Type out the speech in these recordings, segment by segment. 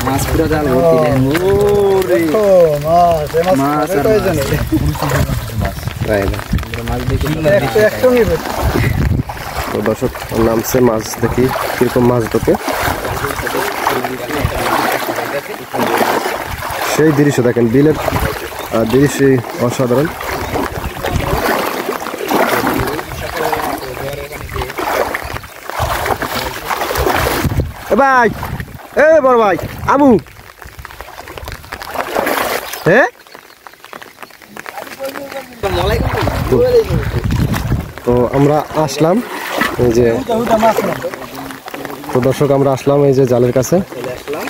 মাছ পুরো জাল ভর্তি দেন ওরে মাছ আর মাছ দেখি তো দর্শক নামছে মাছ দেখি কিরকম মাছ ঢোকে সেই দৃশ্য দেখেন বিলের দৃশ্য অসাধারণ ভাই এ বড় ভাই আমু হ্যাঁ তো আমরা আসলাম এই যে তো দর্শক আমরা আসলাম এই যে জালের কাছে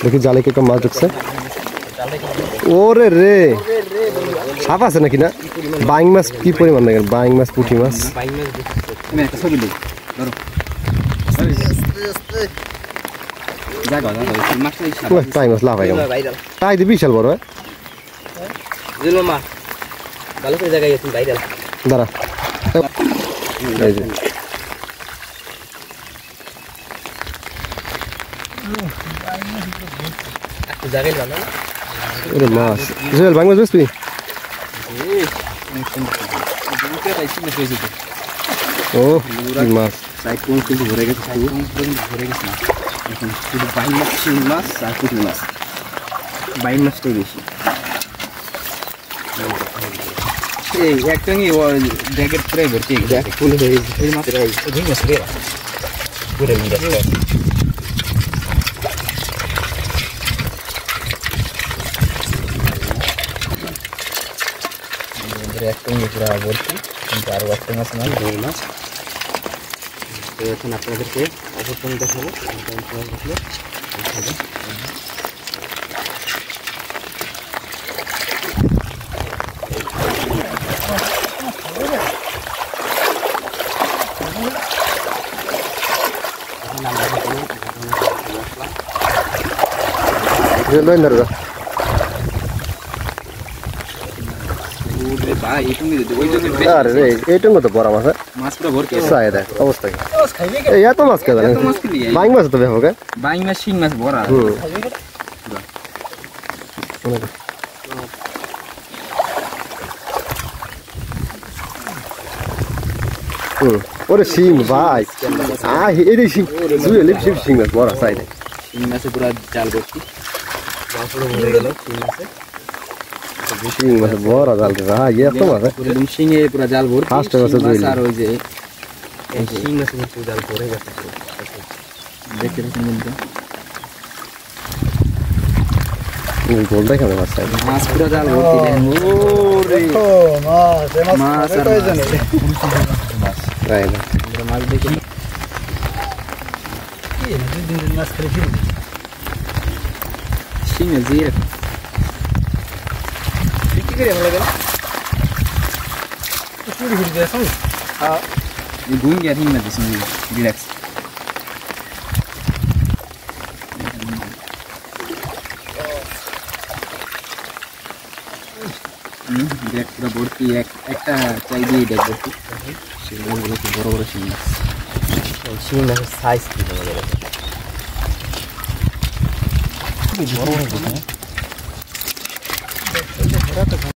দেখি জালে কিরকম মাছ ঢুকছে ওরে রে সাপ আছে নাকি না বাইং মাছ কি পরিমাণ দেখেন বাইং মাছ পুঁটি মাছ বাইং মাছ লাভ হয় তাই দি বিশাল বড় দাঁড়া এই যে মাছ জুয়েল বাইং মাছ বেশ তুই ও মাছ ভরে গেছে শুধু বাইং মাছ শিং মাছ আর পুঁটি মাছ বাইং মাছটাই বেশি এই একটুখানি জ্যাকেট পুরাই ভর্তি ফুল হয়ে গেছে এই মাছ ঝিং মাছ পুরো একটুখানি পুরা ভর্তি কিন্তু আরও একটা মাছ নয় রুই মাছ তো এখন আপনাদেরকে অবশ্যই দেখাবো এইটুকু তো বড় মাছ মাছ পুরো ভর্তি অবস্থা এত মাছ কে বাইং মাছ তো ব্যাপক বাইং মাছ শিং মাছ ভরা ওরে শিং ভাই এই শিং শিং মাছ বড় সাইডে শিং মাছে পুরো জাল ভর্তি শিং মাছ বড় জাল ভাই এত মাছ শিঙে পুরো জাল ভর্তি ফার্স্ট মাছ আর ওই যে শিং মাছে কিন্তু জাল ভরে গেছে দেখতে গোল দেখাবে মাছ মাছ পুরো জাল ভর্তি দেন ওরে মাছ আর মাছ দেখি মাছ খেলে শিঙে জিরে কি করে ভালো গেল চুরি করে দিয়েছ হ্যাঁ এই গুণ গিয়ে দিন না দিস রিল্যাক্স দেখ পুরো ভর্তি একটা চাই দিয়ে দেখ ভর্তি শিং মাছগুলো খুব বড় বড় শিং মাছ শিং মাছের সাইজ কি বড় বড়